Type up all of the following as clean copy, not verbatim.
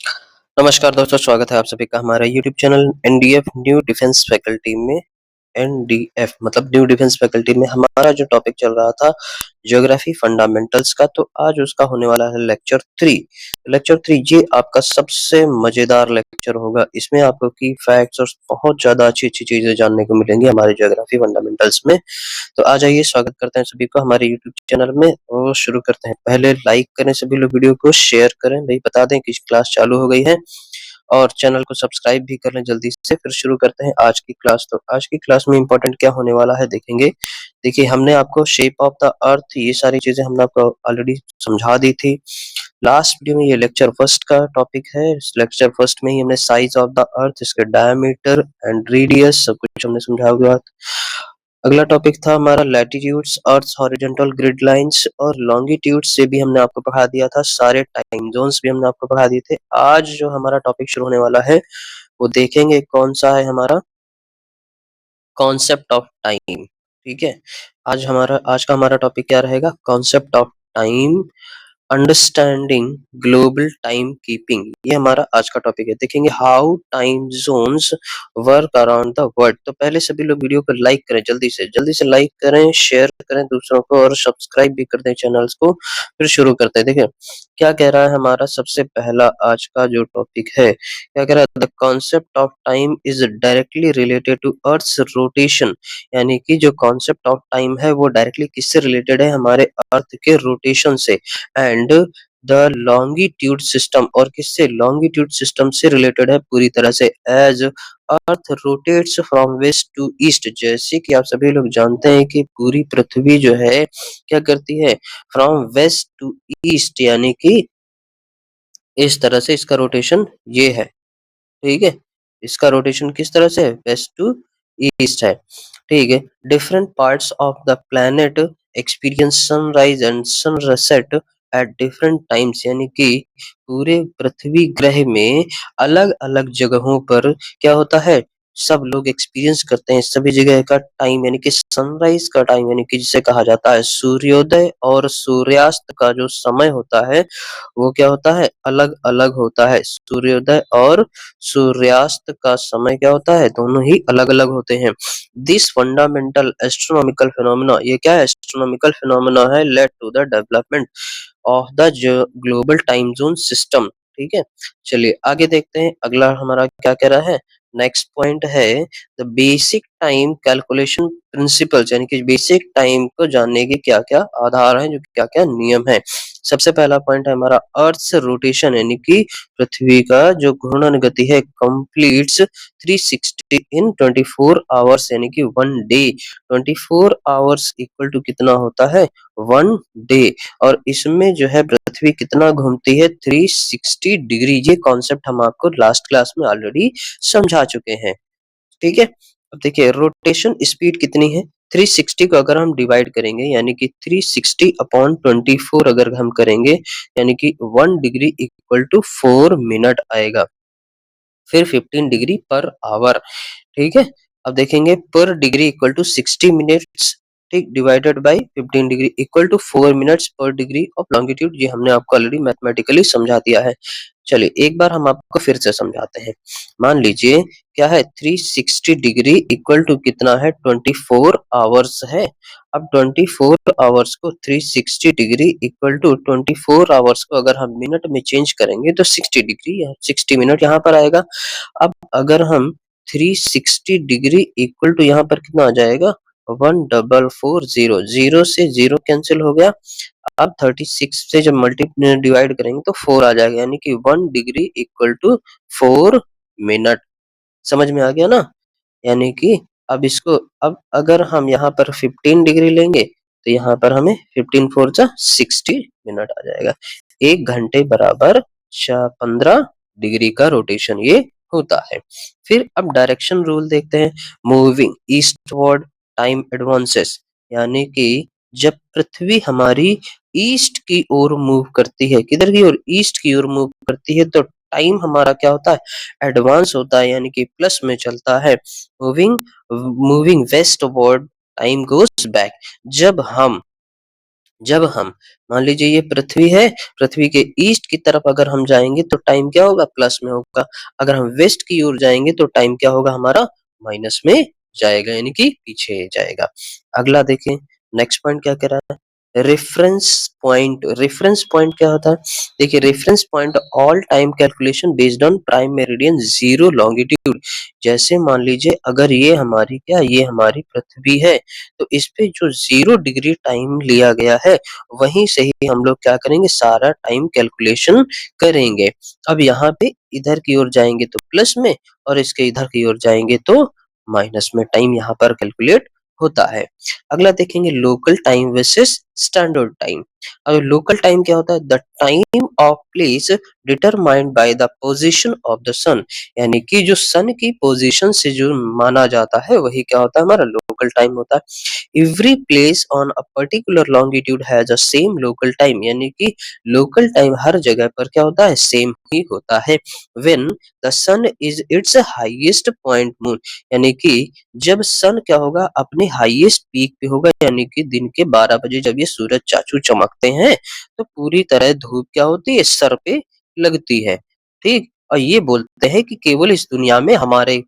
नमस्कार दोस्तों, स्वागत है आप सभी का हमारा YouTube channel NDF new defence faculty में। एनडीएफ मतलब न्यू डिफेंस फैकल्टी में हमारा जो टॉपिक चल रहा था ज्योग्राफी फंडामेंटल्स का, तो आज उसका होने वाला है लेक्चर 3। लेक्चर 3 ये आपका सबसे मजेदार लेक्चर होगा। इसमें आपको की फैक्ट्स और बहुत ज्यादा अच्छी अच्छी चीजें जानने को मिलेंगी हमारे ज्योग्राफी फंडामेंटल्स में। तो आ जाइए, स्वागत करते हैं सभी को हमारे यूट्यूब चैनल में और शुरू करते हैं। पहले लाइक करें, सभी लोग वीडियो को शेयर करें, भाई बता दें कि क्लास चालू हो गई है और चैनल को सब्सक्राइब भी कर लें जल्दी से। फिर शुरू करते हैं आज की क्लास। तो आज की क्लास में इंपॉर्टेंट क्या होने वाला है देखेंगे। देखिए, हमने आपको शेप ऑफ द अर्थ ये सारी चीजें हमने आपको ऑलरेडी समझा दी थी लास्ट वीडियो में। ये लेक्चर फर्स्ट का टॉपिक है। इस लेक्चर फर्स्ट में ही हमने साइज ऑफ द अर्थ, इसके डायमीटर एंड रेडियस सब कुछ हमने समझा हुआ। अगला टॉपिक था हमारा लैटिट्यूड्स, अर्थ हॉरिजॉन्टल ग्रिड लाइंस, और लॉन्गिट्यूड से भी हमने आपको पढ़ा दिया था। सारे टाइम जोन्स भी हमने आपको पढ़ा दिए थे। आज जो हमारा टॉपिक शुरू होने वाला है वो देखेंगे कौन सा है हमारा कॉन्सेप्ट ऑफ टाइम। ठीक है, आज का हमारा टॉपिक क्या रहेगा, concept of time, understanding global time keeping. ये हमारा आज का टॉपिक है। देखेंगे how time zones work around the world. तो पहले सभी लोग वीडियो को लाइक करें, जल्दी से लाइक करें, शेयर करें दूसरों को और सब्सक्राइब भी कर दें चैनल्स को। फिर शुरू करते हैं। देखिए क्या कह रहा है हमारा सबसे पहला आज का जो टॉपिक है, क्या कह रहा है, the concept of time is directly related to earth's rotation. यानी कि जो कॉन्सेप्ट ऑफ टाइम है वो डायरेक्टली किससे रिलेटेड है, हमारे अर्थ के रोटेशन से। एंड द लॉन्गिट्यूड सिस्टम, और किससे, लॉन्गिट्यूड सिस्टम से रिलेटेड है पूरी तरह से। As earth rotates from west to east, जैसे कि आप सभी लोग जानते हैं कि पूरी पृथ्वी जो है क्या करती है, फ्रॉम वेस्ट टू ईस्ट, यानी कि इस तरह से इसका रोटेशन ये है। ठीक है, इसका रोटेशन किस तरह से, वेस्ट टू ईस्ट है। ठीक है, different parts of the planet experience sunrise and sunset at different times. यानी कि पूरे पृथ्वी ग्रह में अलग अलग जगहों पर क्या होता है, सब लोग एक्सपीरियंस करते हैं सभी जगह का टाइम, यानी कि सनराइज का टाइम, यानी कि जिसे कहा जाता है सूर्योदय और सूर्यास्त का जो समय होता है वो क्या होता है, अलग अलग होता है। सूर्योदय और सूर्यास्त का समय क्या होता है, दोनों ही अलग अलग होते हैं। दिस फंडामेंटल एस्ट्रोनॉमिकल फिनोमेना, ये क्या है, एस्ट्रोनॉमिकल फिनोमेना है, led to the development of the global time zone system. ठीक है, चलिए आगे देखते हैं। अगला हमारा क्या कह रहा है, नेक्स्ट पॉइंट है the basic time calculation principles. यानी कि बेसिक टाइम को जानने के क्या क्या आधार हैं, जो क्या क्या नियम है। सबसे पहला पॉइंट है हमारा अर्थ रोटेशन, यानी कि पृथ्वी का जो घूर्णन गति है कंप्लीट्स 360 इन 24 आवर्स, यानी कि 1 डे। 24 आवर्स इक्वल टू कितना होता है, 1 डे। और इसमें जो है पृथ्वी कितना घूमती है, 360 डिग्री। ये कॉन्सेप्ट हम आपको लास्ट क्लास में ऑलरेडी समझा चुके हैं। ठीक है, अब देखिए रोटेशन स्पीड कितनी है, 360 को अगर हम डिवाइड करेंगे, यानी कि 360 अपॉन 24 अगर हम करेंगे, यानी कि 1 डिग्री इक्वल टू 4 मिनट आएगा। फिर 15 डिग्री पर आवर। ठीक है, अब देखेंगे per degree equal to 60 minutes, ठीक, divided by 15 degree equal to 4 minutes per degree of longitude. ये हमने आपको ऑलरेडी मैथमेटिकली समझा दिया है। चलिए एक बार हम आपको फिर से समझाते हैं। मान लीजिए क्या है, 360 डिग्री इक्वल टू कितना है, 24 आवर्स है। अब 24 आवर्स को 360 डिग्री इक्वल टू 24 आवर्स को अगर हम मिनट में चेंज करेंगे तो 60 डिग्री 60 मिनट यहाँ पर आएगा। अब अगर हम 360 डिग्री इक्वल टू यहाँ पर कितना आ जाएगा, 1440, जीरो से जीरो कैंसिल हो गया। अब 36 से जब मल्टी डिवाइड करेंगे तो 4 आ जाएगा, यानी कि 1 डिग्री इक्वल टू 4 मिनट। समझ में आ गया ना, यानी कि अब इसको, अब अगर हम यहाँ पर 15 डिग्री लेंगे तो यहाँ पर हमें 15 फोर जा 60 मिनट आ जाएगा। 1 घंटे बराबर 15 डिग्री का रोटेशन ये होता है। फिर अब डायरेक्शन रूल देखते हैं। मूविंग ईस्टवर्ड टाइम एडवांसेस, यानी कि जब पृथ्वी हमारी ईस्ट की ओर मूव करती है, किधर की ओर, ईस्ट की ओर मूव करती है, तो टाइम हमारा क्या होता है, एडवांस होता है, यानी कि प्लस में चलता है। Moving moving westward time goes back. जब हम जब हम मान लीजिए ये पृथ्वी है, पृथ्वी के ईस्ट की तरफ अगर हम जाएँगे तो टाइम क्या होगा? प्लस में होगा। अगर हम वेस्ट की ओर जाएँगे तो टाइम क्या होगा हमारा? माइनस में जाएगा यानी कि पीछे जाएगा। अगला देखें, नेक्स्ट पॉइंट क्या कह रहा है? रेफरेंस पॉइंट क्या होता है? देखिए reference point all time calculation based on prime meridian 0 longitude. जैसे मान लीजिए अगर ये हमारी पृथ्वी है, तो इस पे जो 0 डिग्री टाइम लिया गया है, वहीं से ही हम लोग क्या करेंगे? सारा टाइम कैलकुलेशन करेंगे। अब यहाँ पे इधर की ओर जाएँगे तो प्लस में और इसके इधर की ओर जाएँगे तो माइनस में टाइम यहाँ पर कैलकुलेट होता है। अगला देखेंगे local time versus standard time. अब लोकल टाइम क्या होता है? The time of place determined by the position of the sun. यानी कि जो सन की पोजीशन से जो माना जाता है वही क्या होता है? हमारा लोकल टाइम होता है। Every place on a particular longitude has a same local time. यानी कि लोकल टाइम हर जगह पर क्या होता है? सेम ही होता है। When the sun is its highest point moon. यानी कि जब सन क्या होगा? अपने हाईएस्ट पीक पे होगा, यानी कि दिन के 12 बजे जब ये सूरज चाचू चमकते हैं, तो पूरी तरह धूप क्या होती है? सर पे लगती है। ठीक? और ये बोलते हैं कि केवल इस दुनिया में हमारे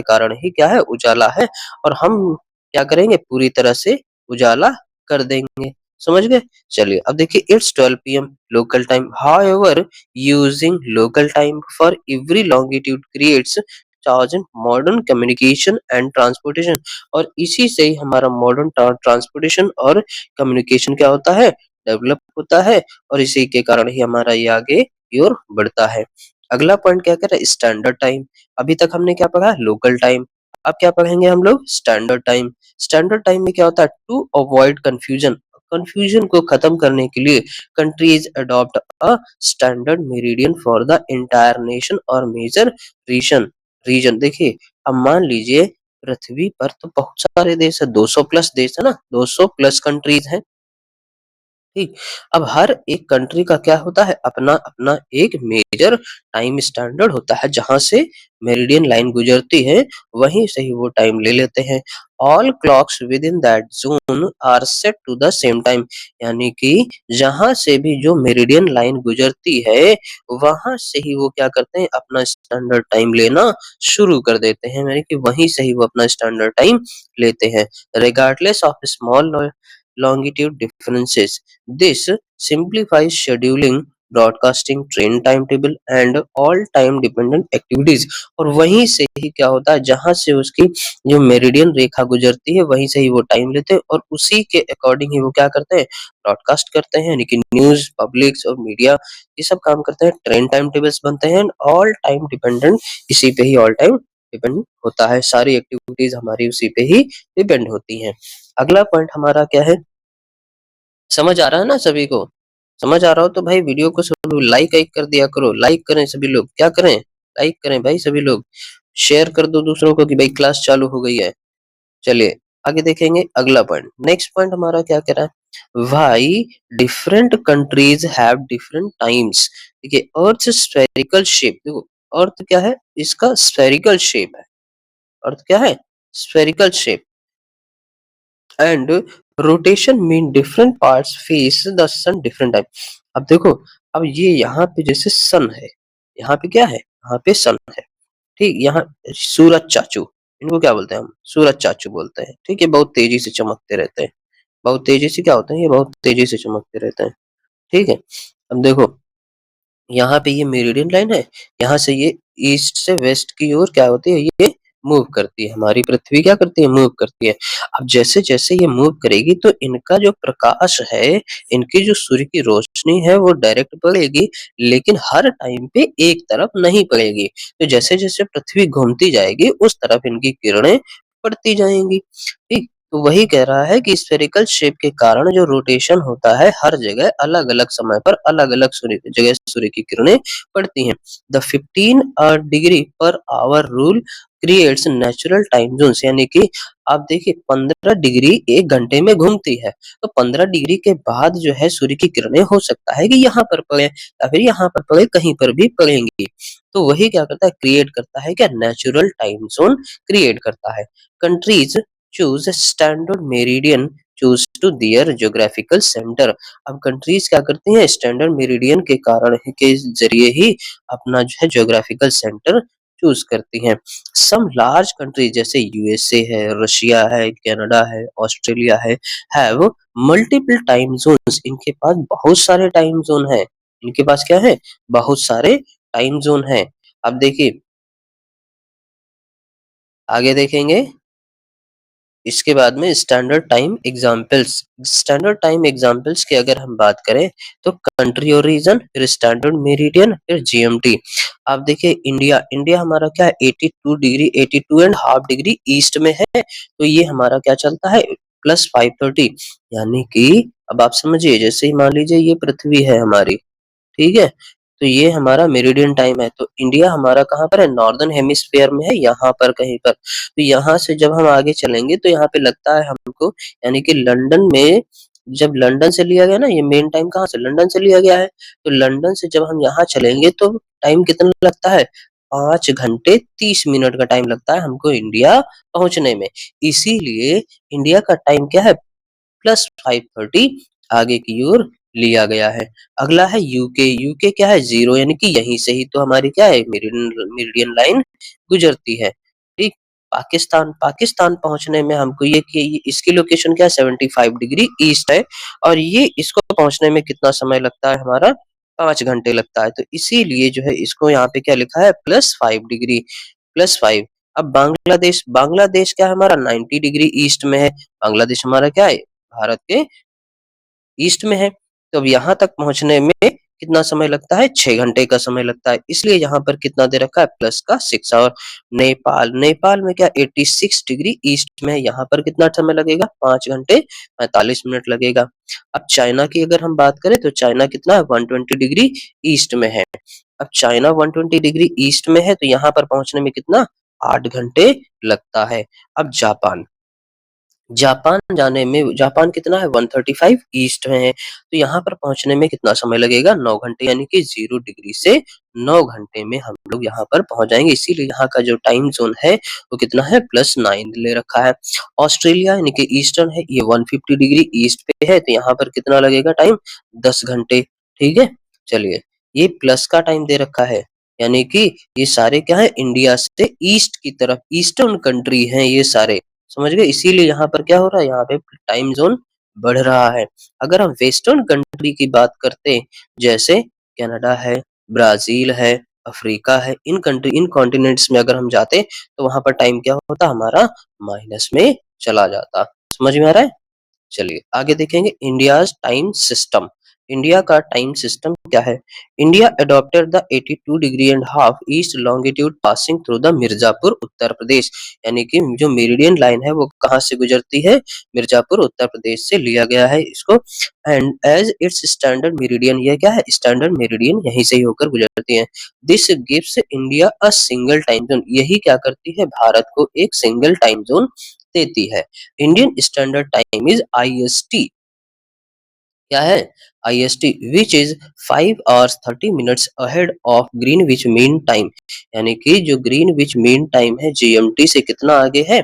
कारण ही क्या है? उजाला है और हम क्या करेंगे? पूरी तरह से उजाला कर देंगे। समझ गए? चलिए अब देखिए it's 12 PM local time. However using local time for every longitude creates thousand modern communication and transportation. और इसी से ही हमारा मॉडर्न ट्रांसपोर्टेशन और कम्युनिकेशन क्या होता है? डेवलप होता है और इसी के कारण ही हमारा ये आगे की ओर बढ़ता है। अगला पॉइंट क्या कह रहा है? Standard time. अभी तक हमने क्या पढ़ा? Local time. अब क्या पढ़ेंगे हम लोग? Standard time. स्टैंडर्ड टाइम में क्या होता है? To avoid confusion. कंफ्यूजन को खत्म करने के लिए countries adopt a standard meridian for the entire nation और मेजर रीजन। देखिए अब मान लीजिए पृथ्वी पर तो बहुत सारे देश है, 200 प्लस देश है ना, 200 प्लस कंट्रीज हैं। ठीक। अब हर एक कंट्री का क्या होता है? अपना अपना एक मेजर टाइम स्टैंडर्ड होता है, जहां से मेरिडियन लाइन गुजरती है वहीं से ही वो टाइम ले लेते हैं। All clocks within that zone are set to the same time. यानी कि जहां से भी जो मेरिडियन लाइन गुजरती है वहां से ही वो क्या करते हैं? अपना स्टैंडर्ड टाइम लेना शुरू कर देते हैं, यानी कि वहीं से ही वो अपना स्टैंडर्ड टाइम लेते हैं, regardless of small longitude differences. This simplifies scheduling, broadcasting, train time table and all time dependent activities. और वहीं से ही क्या होता है? जहां से उसकी जो मेरिडियन रेखा गुजरती है वहीं से ही वो टाइम लेते हैं और उसी के अकॉर्डिंग ही वो क्या करते हैं? ब्रॉडकास्ट करते हैं, यानी कि न्यूज, पब्लिक्स और मीडिया ये सब काम करते हैं। ट्रेन टाइम टेबल्स बनते हैं, ऑल टाइम डिपेंडेंट, इसी पे ही ऑल टाइम डिपेंड होता है। सारी एक्टिविटीज हमारी उसी पे ही डिपेंड होती हैं। अगला पॉइंट हमारा क्या है? समझ आ रहा है ना सभी को? समझ आ रहा हो तो भाई वीडियो को सभी लाइक आइक कर दिया करो। लाइक करें सभी लोग। क्या करें? लाइक करें भाई सभी लोग। शेयर कर दो दूसरों को कि भाई क्लास चालू हो गई है। चलिए आगे देखेंगे अगला पॉइंट। नेक्स्ट पॉइंट हमारा क्या कह रहा है? Why different countries have different times. देखिए अर्थ स्फेरिकल शेप। देखो अर्थ क्या है? इसका स्फेरिकल शेप है। अर्थ क्या है? Spherical shape. And rotation mean different parts face the sun different time. अब देखो, अब ये यहाँ पे जैसे सन है, यहाँ पे क्या है? यहाँ पे सन है। ठीक, यहाँ सूरज चाचू, इनको क्या बोलते हैं हम? सूरज चाचू बोलते हैं। ठीक है, बहुत तेजी से चमकते रहते हैं। बहुत तेजी से क्या होते हैं? ये बहुत तेजी से चमकते रहते हैं। ठीक है। अब देखो यहाँ पे ये मेरिडियन लाइन है, यहाँ से ये ईस्ट से वेस्ट की ओर क्या होती है? ये मूव करती है। हमारी पृथ्वी क्या करती है? मूव करती है। अब जैसे जैसे ये मूव करेगी तो इनका जो प्रकाश है, इनकी जो सूर्य की रोशनी है वो डायरेक्ट पड़ेगी, लेकिन हर टाइम पे एक तरफ नहीं पड़ेगी। तो जैसे जैसे पृथ्वी घूमती जाएगी उस तरफ इनकी किरणें पड़ती जाएंगी। ठीक। तो वही कह रहा है कि स्फेरिकल शेप के कारण जो रोटेशन होता है हर जगह अलग अलग समय पर अलग अलग जगह सूर्य की किरणें पड़ती हैं। The 15 degree per hour rule creates natural time zones. यानी कि आप देखिए 15 डिग्री एक घंटे में घूमती है, तो 15 डिग्री के बाद जो है सूर्य की किरणें हो सकता है कि यहाँ पर पड़े या फिर यहाँ पर पड़े, कहीं पर भी पड़ेंगी। तो वही क्या करता है? क्रिएट करता है क्या? नेचुरल टाइम जोन क्रिएट करता है। Countries choose a standard meridian choose to their geographical centre. अब कंट्रीज क्या करती हैं, स्टैंडर्ड मेरिडियन के कारण के जरिए ही अपना जो है ज्योग्राफिकल सेंटर चूज करती हैं। सम लार्ज कंट्री जैसे यूएसए है, रशिया है, कनाडा है, ऑस्ट्रेलिया है, हैव मल्टीपल टाइम जोन्स। इनके पास बहुत सारे टाइम जोन है। इनके पास क्या है, बहुत सारे टाइम जोन है। अब देखिए आगे देखेंगे, इसके बाद में standard time examples. Standard time examples की अगर हम बात करें तो कंट्री और रीजन, फिर स्टैंडर्ड मेरिडियन, फिर जीएमटी। आप देखिए इंडिया, इंडिया हमारा क्या है 82 degree 82 and half degree east में है, तो ये हमारा क्या चलता है +530। यानी कि अब आप समझिए, जैसे ही मान लीजिए ये पृथ्वी है हमारी, ठीक है, तो ये हमारा मेरिडियन टाइम है, तो इंडिया हमारा कहाँ पर है, नॉर्दर्न हेमिस्फीयर में है, यहाँ पर कहीं पर। तो यहाँ से जब हम आगे चलेंगे तो यहाँ पे लगता है हमको, यानी कि लंदन में, जब लंदन से लिया गया ना, ये मेन टाइम कहाँ से, लंदन से लिया गया है, तो लंदन से जब हम यहाँ चलेंगे तो टाइम कितना लगता है, 5 घंटे 30 मिनट का टाइम लगता है हमको इंडिया पहुंचने में। इसीलिए इंडिया का टाइम क्या है, +530 आगे की ओर लिया गया है। अगला है यूके। यूके क्या है, 0, यानी कि यहीं से ही तो हमारी क्या है, मेरिडियन मेरिडियन लाइन गुजरती है। ठीक। पाकिस्तान, पाकिस्तान पहुंचने में हमको इसकी लोकेशन क्या है, 75 डिग्री ईस्ट है, और ये इसको पहुंचने में कितना समय लगता है हमारा, 5 घंटे लगता है। तो इसीलिए जो है इसको यहाँ पे क्या लिखा है, +5 डिग्री, +5। अब बांग्लादेश, बांग्लादेश क्या है हमारा 90 डिग्री ईस्ट में है। बांग्लादेश हमारा क्या है, भारत के ईस्ट में है। तो अब यहाँ तक पहुंचने में कितना समय लगता है, 6 घंटे का समय लगता है। इसलिए यहाँ पर कितना दे रखा है, +6। और नेपाल, नेपाल में क्या 86 डिग्री ईस्ट में है, यहाँ पर कितना समय लगेगा, 5 घंटे 45 मिनट लगेगा। अब चाइना की अगर हम बात करें तो चाइना कितना है, 120 डिग्री ईस्ट में है। अब चाइना 120 डिग्री ईस्ट में है, तो यहाँ पर पहुंचने में कितना, 8 घंटे लगता है। अब जापान, जापान जाने में, जापान कितना है, 135 ईस्ट में है, तो यहाँ पर पहुंचने में कितना समय लगेगा, 9 घंटे, यानी कि 0 डिग्री से 9 घंटे में हम लोग यहाँ पर पहुंच जाएंगे। इसीलिए यहाँ का जो टाइम जोन है वो कितना है, +9 ले रखा है। ऑस्ट्रेलिया यानी कि ईस्टर्न है, ये 150 डिग्री ईस्ट पे है, तो यहाँ पर कितना लगेगा टाइम, 10 घंटे। ठीक है, चलिए, ये प्लस का टाइम दे रखा है, यानी कि ये सारे क्या है, इंडिया से ईस्ट की तरफ, ईस्टर्न कंट्री हैं ये सारे, समझ गए। इसीलिए यहाँ पर क्या हो रहा है, यहाँ पे टाइम जोन बढ़ रहा है। अगर हम वेस्टर्न कंट्री की बात करते हैं, जैसे कनाडा है, ब्राजील है, अफ्रीका है, इन कंट्री, इन कॉन्टिनेंट्स में अगर हम जाते तो वहां पर टाइम क्या होता, हमारा माइनस में चला जाता। समझ में आ रहा है। चलिए आगे देखेंगे, इंडियाज टाइम सिस्टम। इंडिया का टाइम सिस्टम क्या है। India adopted the 82 degree and half east longitude passing through the Mirzapur Uttar Pradesh. यानी कि जो मेरिडियन लाइन है वो कहाँ से गुजरती है, मिर्जापुर उत्तर प्रदेश से लिया गया है इसको। And as its standard meridian, ये क्या है, स्टैंडर्ड मेरिडियन यहीं से ही होकर गुजरती है। This gives India a single time zone, यही क्या करती है, भारत को एक सिंगल टाइम जोन देती है। Indian standard time is IST, क्या है, IST, which is 5 hours 30 minutes ahead of Greenwich mean time. यानी कि जो ग्रीनविच मीन टाइम है जीएमटी से कितना आगे है,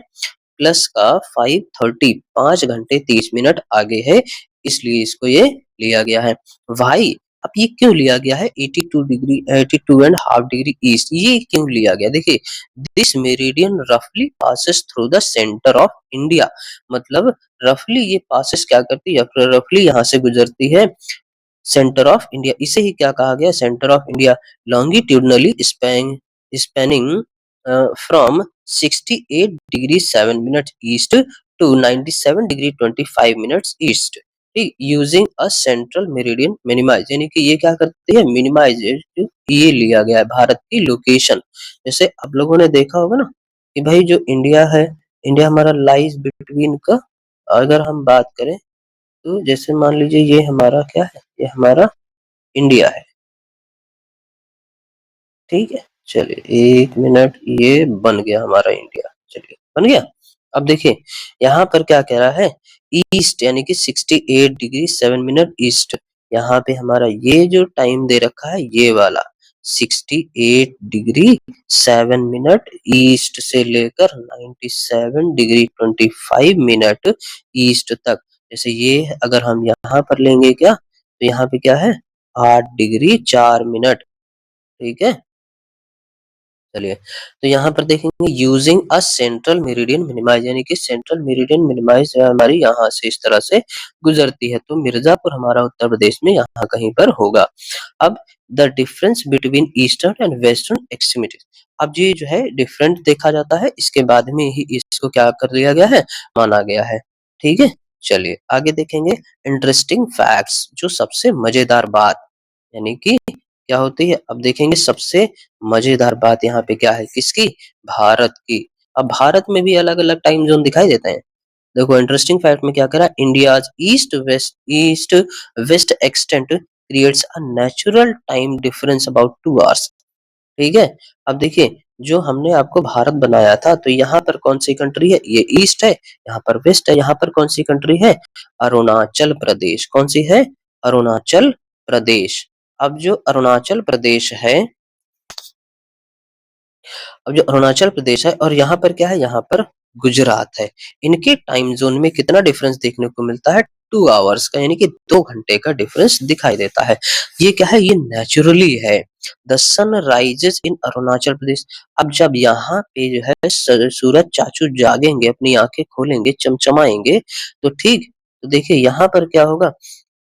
प्लस का 5:30, 5 घंटे 30 मिनट आगे है, इसलिए इसको ये लिया गया है। वाई, अब ये क्यों लिया गया है 82 degree 82 and half degree east, ये क्यों लिया गया, देखिए दिस मेरिडियन रफली passes through the centre of India. मतलब रफली ये पासेस क्या करती है, रफली यहाँ से गुजरती है सेंटर ऑफ इंडिया, इसे ही क्या कहा गया, centre of India. Longitudinally spanning from 68 degree 7 minute east to 97 degree 25 minutes east, using a central meridian minimise. यानी कि ये क्या करती है, मिनिमाइज, ये लिया गया है भारत की लोकेशन। जैसे आप लोगों ने देखा होगा ना कि भाई जो इंडिया है, इंडिया हमारा लाइज बिटवीन का, अगर हम बात करें तो जैसे मान लीजिए ये हमारा क्या है, ये हमारा इंडिया है, ठीक है। चलिए 1 मिनट, ये बन गया हमारा इंडिया, चलिए बन गया। अब देखिए यहाँ पर क्या कह रहा है, ईस्ट यानी कि 68 डिग्री 7 मिनट ईस्ट। यहाँ पे हमारा ये जो टाइम दे रखा है ये वाला 68 डिग्री 7 मिनट ईस्ट से लेकर 97 डिग्री 25 मिनट ईस्ट तक। जैसे ये अगर हम यहाँ पर लेंगे क्या, तो यहाँ पे क्या है 8 डिग्री 4 मिनट, ठीक है। चलिए, तो यहाँ पर देखेंगे using a central meridian minimise, यानी कि सेंट्रल मेरिडियन मिनिमाइज हमारी यहाँ से इस तरह से गुजरती है, तो मिर्जापुर हमारा उत्तर प्रदेश में यहाँ कहीं पर होगा। अब the difference between eastern and western extremity, अब ये जो है डिफरेंट देखा जाता है, इसके बाद में ही इसको क्या कर लिया गया है, माना गया है, ठीक है। चलिए आगे देखेंगे इंटरेस्टिंग फैक्ट्स, जो सबसे मजेदार बात, यानी कि क्या होती है, अब देखेंगे सबसे मजेदार बात यहाँ पे क्या है, किसकी, भारत की। अब भारत में भी अलग अलग टाइम जोन दिखाई देते हैं। देखो इंटरेस्टिंग फैक्ट में क्या करा, India's east west extent creates a natural time difference about 2 hours, ठीक है। अब देखिए जो हमने आपको भारत बनाया था, तो यहाँ पर कौन सी कंट्री है, ये ईस्ट है, यहाँ पर वेस्ट है, यहाँ पर कौन सी कंट्री है, अरुणाचल प्रदेश, कौन सी है, अरुणाचल प्रदेश। अब जो अरुणाचल प्रदेश है, अब जो अरुणाचल प्रदेश है और यहाँ पर क्या है, यहाँ पर गुजरात है, इनके टाइम जोन में कितना डिफरेंस देखने को मिलता है, 2 आवर्स का, यानी कि 2 घंटे का डिफरेंस दिखाई देता है। ये क्या है, ये नेचुरली है। The sun rises in Arunachal Pradesh, अब जब यहाँ पे जो है सूरज चाचू जागेंगे, अपनी आंखें खोलेंगे, चमचमाएंगे, तो ठीक, तो देखिए यहाँ पर क्या होगा,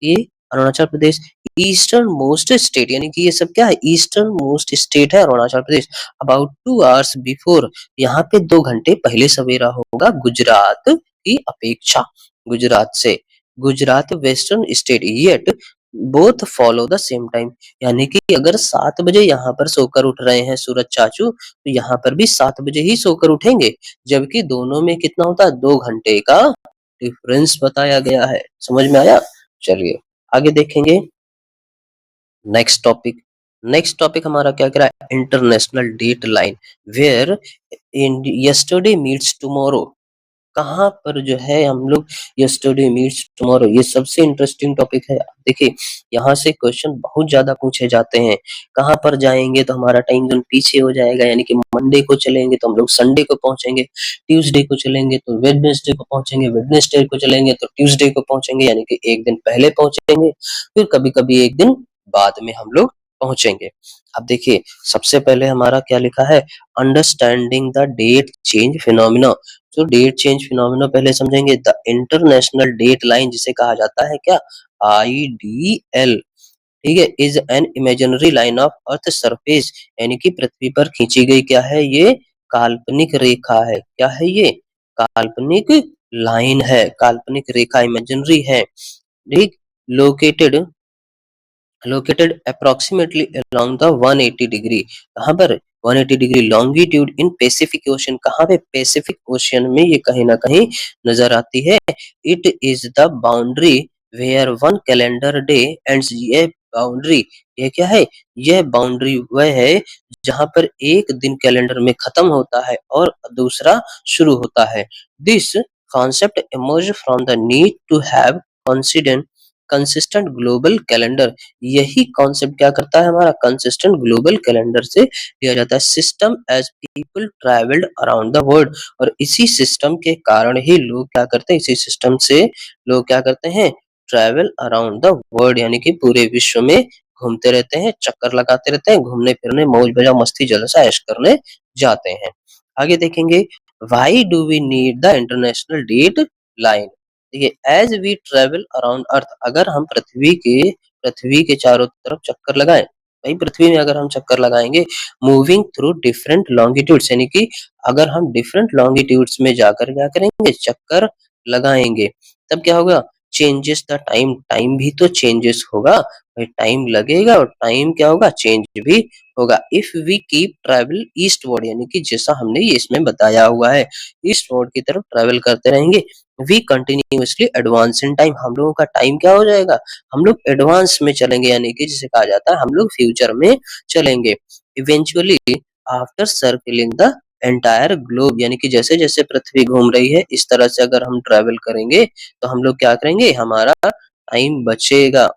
ये Arunachal Pradesh eastern most state, यानी कि ये सब क्या है, ईस्टर्न मोस्ट स्टेट है Arunachal Pradesh. About 2 hours before, यहाँ पे 2 घंटे पहले सवेरा होगा गुजरात की अपेक्षा, गुजरात से। Gujarat western state yet both follow the same time, यानी कि अगर 7 बजे यहाँ पर सोकर उठ रहे हैं सूरज चाचू, तो यहाँ पर भी 7 बजे ही सोकर उठेंगे, जबकि दोनों में कितना होता है, 2 घंटे का डिफरेंस बताया गया है। समझ में आया। चलिए आगे देखेंगे नेक्स्ट टॉपिक हमारा क्या कह रहा है, international date line, where yesterday meets tomorrow, कहाँ पर जो है हम लोग यस्टरडे मीट्स टुमारो, ये सबसे इंटरेस्टिंग टॉपिक है। देखिए यहाँ से क्वेश्चन बहुत ज्यादा पूछे जाते हैं, कहाँ पर जाएंगे तो हमारा टाइम जोन पीछे हो जाएगा, यानी कि मंडे को चलेंगे तो हम लोग संडे को पहुंचेंगे, ट्यूसडे को चलेंगे तो वेडनेसडे को पहुंचेंगे, वेडनेसडे को चलेंगे तो ट्यूसडे को पहुंचेंगे, यानी कि एक दिन पहले पहुंचेंगे, फिर कभी कभी एक दिन बाद में हम लोग पहुंचेंगे। अब देखिए सबसे पहले हमारा क्या लिखा है, understanding the date change phenomena, तो डेट चेंज फिनोमिना पहले समझेंगे। द इंटरनेशनल डेट लाइन जिसे कहा जाता है क्या, आईडीएल, ठीक है, is an imaginary line of earth surface, यानी कि पृथ्वी पर खींची गई क्या है, ये काल्पनिक रेखा है, क्या है ये, काल्पनिक लाइन है, काल्पनिक रेखा इमेजिनरी है, ठीक। Located located approximately along the 180 degree, कहाँ पर 180 degree longitude in Pacific ocean, कहाँ पे पैसिफिक ओशन में ये कहीं ना कहीं नजर आती है। It is the boundary where one calendar day ends, ये बाउंड्री, ये क्या है, यह बाउंड्री वह है जहां पर एक दिन कैलेंडर में खत्म होता है और दूसरा शुरू होता है। This concept emerged from the need to have coincident consistent global calendar, यही कॉन्सेप्ट क्या करता है, हमारा कंसिस्टेंट ग्लोबल कैलेंडर से लिया जाता है। System as people travelled around the world, और इसी सिस्टम के कारण ही लोग क्या करते हैं, इसी सिस्टम से लोग क्या करते हैं, ट्रैवल अराउंड द वर्ल्ड, यानी कि पूरे विश्व में घूमते रहते हैं, चक्कर लगाते रहते हैं, घूमने फिरने मौज मजा मस्ती जलसा ऐश करने जाते हैं। आगे देखेंगे, why do we need the international date line, देखिए as we travel around earth, अगर हम पृथ्वी के चारों तरफ चक्कर लगाएं, वही पृथ्वी में अगर हम चक्कर लगाएंगे, मूविंग थ्रू डिफरेंट लॉन्गिट्यूड्स, यानी कि अगर हम डिफरेंट लॉन्गिट्यूड्स में जाकर क्या करेंगे, चक्कर लगाएंगे, तब क्या होगा, चेंजेस द टाइम, टाइम भी तो चेंजेस होगा, भाई टाइम लगेगा और टाइम क्या होगा, चेंज भी होगा। If we keep travel eastward, यानी कि जैसा हमने ये इसमें बताया हुआ है, ईस्टवर्ड की तरफ ट्रेवल करते रहेंगे, we continuously advance in time, हम लोगों का टाइम क्या हो जाएगा, हम लोग एडवांस में चलेंगे, यानी कि जिसे कहा जाता है हम लोग फ्यूचर में चलेंगे। Eventually after circling the entire globe, यानी कि जैसे जैसे पृथ्वी घूम रही है, इस तरह से अगर हम ट्रेवल करेंगे तो हम लोग क्या करेंगे, हमारा टाइम बचेगा,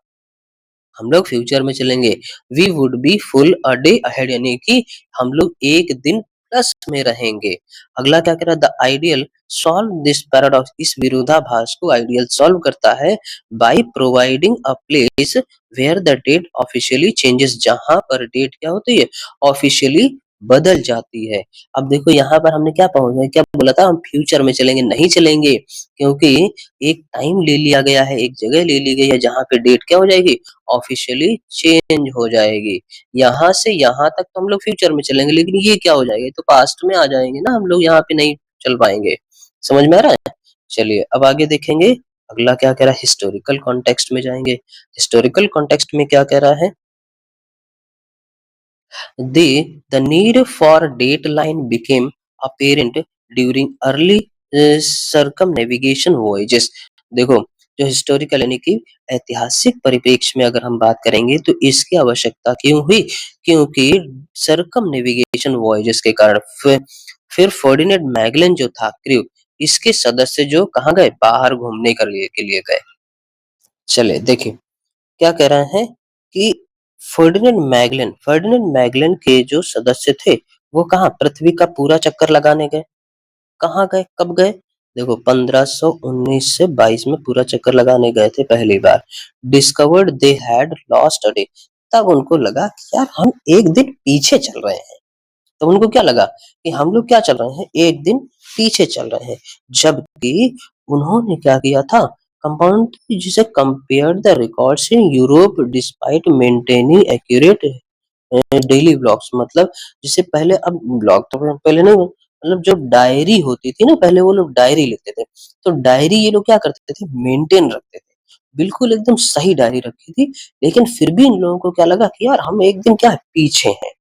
हम लोग फ्यूचर में चलेंगे। We would be full a day ahead, यानी कि हम लोग एक दिन प्लस में रहेंगे। अगला क्या कह रहा है, the ideal solve this paradox, इस विरोधाभास को आइडियल सॉल्व करता है by providing a place where the date officially changes, जहां पर डेट क्या होती है, ऑफिशियली बदल जाती है। अब देखो यहाँ पर हमने क्या बोला था, हम फ्यूचर में चलेंगे, नहीं चलेंगे, क्योंकि एक टाइम ले लिया गया है, एक जगह ले ली गई है जहाँ पे डेट क्या हो जाएगी, ऑफिशियली चेंज हो जाएगी। यहाँ से यहाँ तक तो हम लोग फ्यूचर में चलेंगे, लेकिन ये क्या हो जाएगा, ये तो पास्ट में आ जाएंगे ना, हम लोग यहाँ पे नहीं चल पाएंगे। समझ में आ रहा है? चलिए अब आगे देखेंगे। अगला क्या कह रहा है, हिस्टोरिकल कॉन्टेक्स्ट में जाएंगे। हिस्टोरिकल कॉन्टेक्स्ट में क्या कह रहा है, the need for dateline became apparent during early circumnavigation voyages। देखो, जो हिस्टोरिकल यानी कि ऐतिहासिक परिप्रेक्ष्य में अगर हम बात करेंगे तो इसकी आवश्यकता क्यों हुई, क्योंकि सरकमनेविगेशन वॉयजेस के कारण फिर फर्डिनेंड मैगलन जो था क्रू, इसके सदस्य जो कहाँ गए, बाहर घूमने के लिए गए। चले देखिए क्या कह रहे हैं कि फर्डिनेंड मैगलन के जो सदस्य थे वो कहाँ, पृथ्वी का पूरा चक्कर लगाने गए। कहाँ गए, कब गए, देखो 1519 से 22 में पूरा चक्कर लगाने गए थे पहली बार। Discovered they had lost a day, तब उनको लगा कि यार हम एक दिन पीछे चल रहे हैं। तो उनको क्या लगा कि हम लोग क्या चल रहे हैं, एक दिन पीछे चल रहे हैं। जबकि उन्होंने क्या किया था, कंपाउंड जिसे compare the records in Europe despite maintaining accurate daily blogs, मतलब जिससे पहले, अब ब्लॉग तो पहले नहीं, मतलब जो डायरी होती थी ना, पहले वो लोग डायरी लिखते थे, तो डायरी ये लोग क्या करते थे, मेंटेन रखते थे, बिल्कुल एकदम सही डायरी रखी थी। लेकिन फिर भी इन लोगों को क्या लगा कि यार हम एक दिन क्या है, पीछे हैं,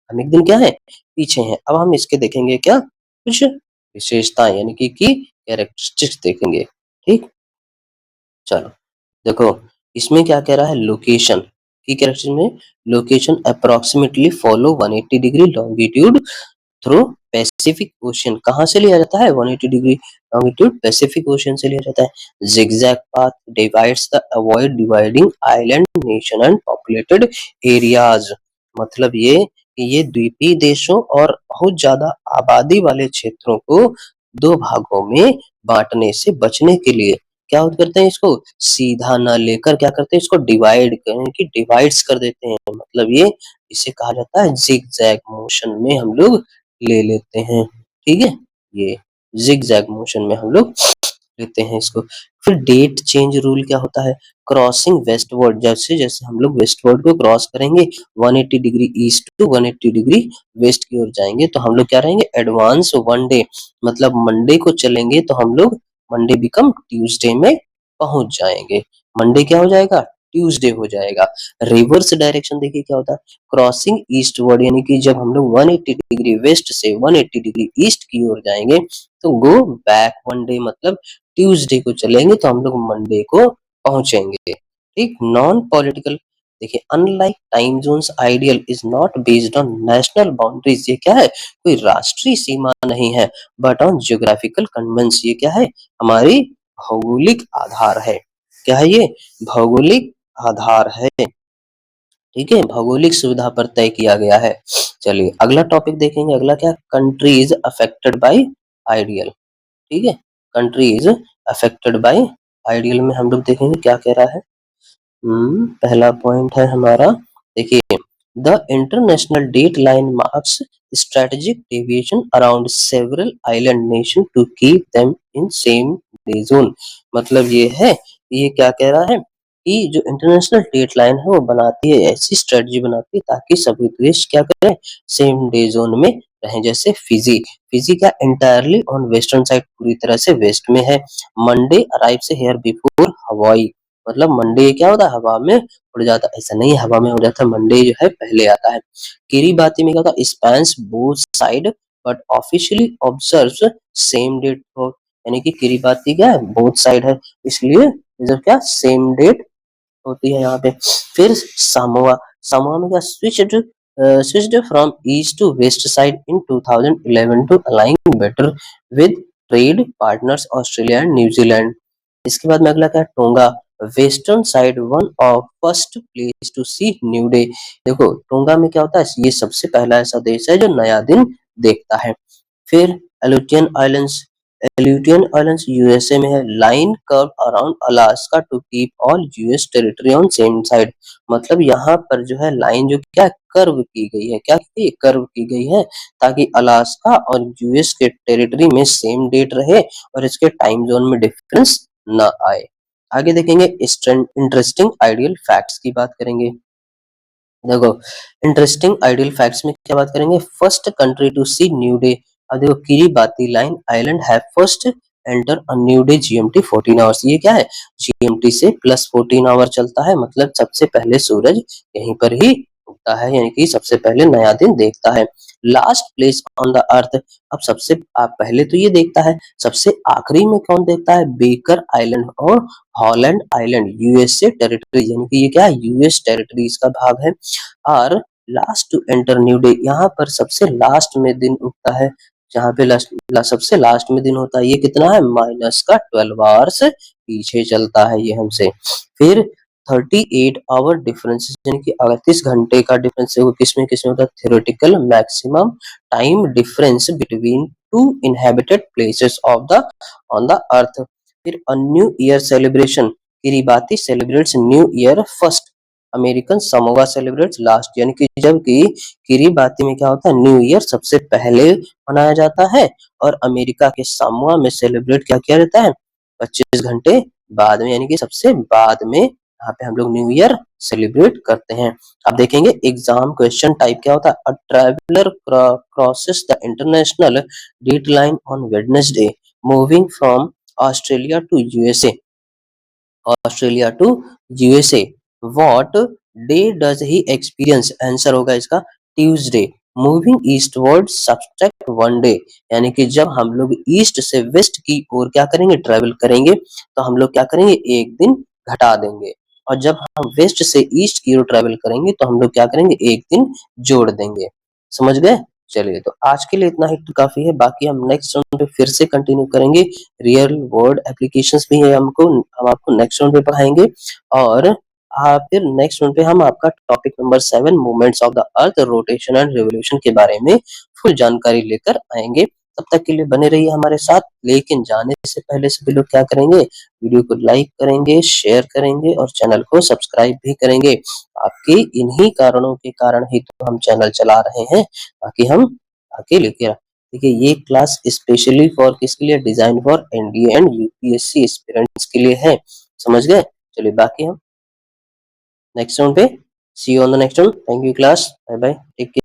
हम एक दिन क्या है, पीछे हैं। अब हम इसके देखेंगे क्या, कुछ विशेषताएं यानी कि कैरेक्टरिस्टिक्स देखेंगे। ठीक, चलो देखो, इसमें क्या कह रहा है, लोकेशन की कैरेक्टर में, location approximately follow 180 degree longitude through Pacific ocean, कहाँ से लिया जाता है, 180 डिग्री लॉन्गिट्यूड पैसिफिक ओशियन से लिया जाता है। Zigzag path divides the avoid dividing island nation and populated areas, मतलब ये कि ये द्वीपीय देशों और बहुत ज्यादा आबादी वाले क्षेत्रों को दो भागों में बांटने से बचने के लिए क्या करते हैं, इसको सीधा ना लेकर क्या करते हैं, इसको डिवाइड करें कि डिवाइड्स कर देते हैं, मतलब ये इसे कहा जाता है जिग-जैग मोशन में हम लोग ले लेते हैं। ठीक है, ये जिग-जैग मोशन में हम लोग लेते हैं इसको। फिर डेट चेंज रूल क्या होता है, क्रॉसिंग वेस्टवर्ड, जैसे जैसे हम लोग वेस्टवर्ड को क्रॉस करेंगे 180 degree east to 180 degree west की ओर जाएंगे, तो हम लोग क्या रहेंगे, एडवांस वन डे, मतलब मंडे को चलेंगे तो हम लोग मंडे बिकम ट्यूसडे में पहुंच जाएंगे। मंडे क्या हो जाएगा, ट्यूसडे हो जाएगा। रिवर्स डायरेक्शन देखिए क्या होता है, क्रॉसिंग ईस्टवर्ड, यानी कि जब हम लोग 180 डिग्री वेस्ट से 180 डिग्री ईस्ट की ओर जाएंगे तो गो बैक वन डे, मतलब ट्यूसडे को चलेंगे तो हम लोग मंडे को पहुंचेंगे। ठीक, नॉन पॉलिटिकल देखिए, unlike time zones ideal is not based on national boundaries, ये क्या है, कोई राष्ट्रीय सीमा नहीं है, बट ऑन जियोग्राफिकल कन्वेंस, ये क्या है, हमारी भौगोलिक आधार है। क्या है ये, भौगोलिक आधार है। ठीक है, भौगोलिक सुविधा पर तय किया गया है। चलिए अगला टॉपिक देखेंगे, अगला क्या, कंट्रीज अफेक्टेड बाय आइडियल। ठीक है, कंट्रीज अफेक्टेड बाय आइडियल में हम लोग देखेंगे क्या कह रहा है। पहला पॉइंट है हमारा, देखिए, the international date line marks strategic deviation around several island nation to keep them in same day zone, मतलब ये है, ये क्या कह रहा है कि जो इंटरनेशनल डेट लाइन है वो बनाती है, ऐसी स्ट्रेटजी बनाती है ताकि सभी देश क्या करें, सेम डे जोन में रहें। जैसे फिजी, फिजी का इंटायरली ऑन वेस्टर्न साइड, पूरी तरह से वेस्ट में है। मंडे अराइव से हेयर बिफोर हवाई, मतलब मंडे क्या होता है, हवा में उड़ जाता है, ऐसा नहीं है हवा में उड़ जाता है, मंडे जो है पहले आता है। किरीबाती में क्या होता है, spans both side but officially observe same date for, यानी कि किरीबाती क्या है, बोथ साइड है, इसलिए इधर क्या सेम डेट होती है यहाँ पे। फिर सामोआ, सामोआ में क्या, switched from east to west side in 2011 to align better with trade partners Australia and New Zealand. इसके बाद में अगला क्या है, Tonga, western side one of first place to see new day. देखो टोंगा में क्या होता है, ये सबसे पहला ऐसा देश है जो नया दिन देखता है। फिर एल्यूटियन आइलैंड्स यूएसए में है। Line curve around Alaska to keep all US territory on same side. मतलब यहाँ पर जो है लाइन जो क्या कर्व की गई है, क्या की कर्व की गई है, ताकि अलास्का और यूएस के टेरिटरी में सेम डेट रहे और इसके टाइम जोन में डिफरेंस ना आए। आगे देखेंगे इंटरेस्टिंग आइडियल फैक्ट्स की बात करेंगे। देखो, इंटरेस्टिंग आइडियल फैक्ट्स में क्या बात करेंगे। First country to see new day. अब देखो, किरिबाती लाइन आइलैंड है first enter a new day GMT 14 hours. ये क्या है, जीएमटी से +14 आवर चलता है, मतलब सबसे पहले सूरज यहीं पर ही उगता है, यानी कि सबसे पहले नया दिन देखता है। लास्ट प्लेस ऑन द अर्थ। अब सबसे आप पहले तो ये देखता है, सबसे आखिरी में कौन देखता है, बेकर आइलैंड और हॉलैंड आइलैंड यूएसए टेरिटरी, यानी कि ये क्या है, यूएस टेरिटरीज का भाग है। और last to enter new day, यहाँ पर सबसे लास्ट में दिन उगता है, जहाँ पे सबसे लास्ट में दिन होता है, ये कितना है, -12 आवर्स पीछे चलता है ये हमसे। फिर 38 आवर डिफरेंस, यानी कि 38 घंटे का डिफरेंस किसमें किसमें होता है, theoretical maximum time difference between two inhabited places of the on the earth. फिर a new year celebration, Kiribati celebrates new year first, American Samoa celebrates last, यानी कि जबकि किरिबाती में क्या होता है, न्यू ईयर सबसे पहले मनाया जाता है और अमेरिका के सामोआ में सेलिब्रेट क्या किया जाता है, 25 घंटे बाद में, यानी कि सबसे बाद में यहाँ पे हम लोग न्यू ईयर सेलिब्रेट करते हैं। अब देखेंगे एग्जाम क्वेश्चन टाइप क्या होता है। A traveller crosses the international date line on Wednesday moving from Australia to USA, Australia to USA, what day does he experience, answer होगा इसका Tuesday, moving eastward subtract 1 day, यानी कि जब हम लोग ईस्ट से वेस्ट की ओर क्या करेंगे, ट्रेवल करेंगे, तो हम लोग क्या करेंगे, एक दिन घटा देंगे, और जब हम वेस्ट से ईस्ट की ओर ट्रेवल करेंगे तो हम लोग क्या करेंगे, एक दिन जोड़ देंगे। समझ गए। चलिए, तो आज के लिए इतना ही तो काफी है, बाकी हम नेक्स्ट राउंड पे फिर से कंटिन्यू करेंगे। रियल वर्ल्ड एप्लीकेशंस भी है, हम आपको नेक्स्ट राउंड पे पढ़ाएंगे। और फिर नेक्स्ट राउंड पे हम आपका topic number 7 movements of the earth rotation and revolution के बारे में फुल जानकारी लेकर आएंगे। तब तक के लिए बने रहिए हमारे साथ, लेकिन जाने से पहले सभी लोग क्या करेंगे, वीडियो को लाइक करेंगे, शेयर करेंगे और चैनल को सब्सक्राइब भी करेंगे। आपके इन्हीं कारणों के कारण ही तो हम चैनल चला रहे हैं, ताकि हम आगे लेके देखिए, ये क्लास स्पेशली फॉर किसके लिए, design for NDA and UPSC aspirants के लिए है। समझ गए। चलिए, बाकी हम नेक्स्ट राउंड पे see you on the next round. Thank you class, bye bye, take care.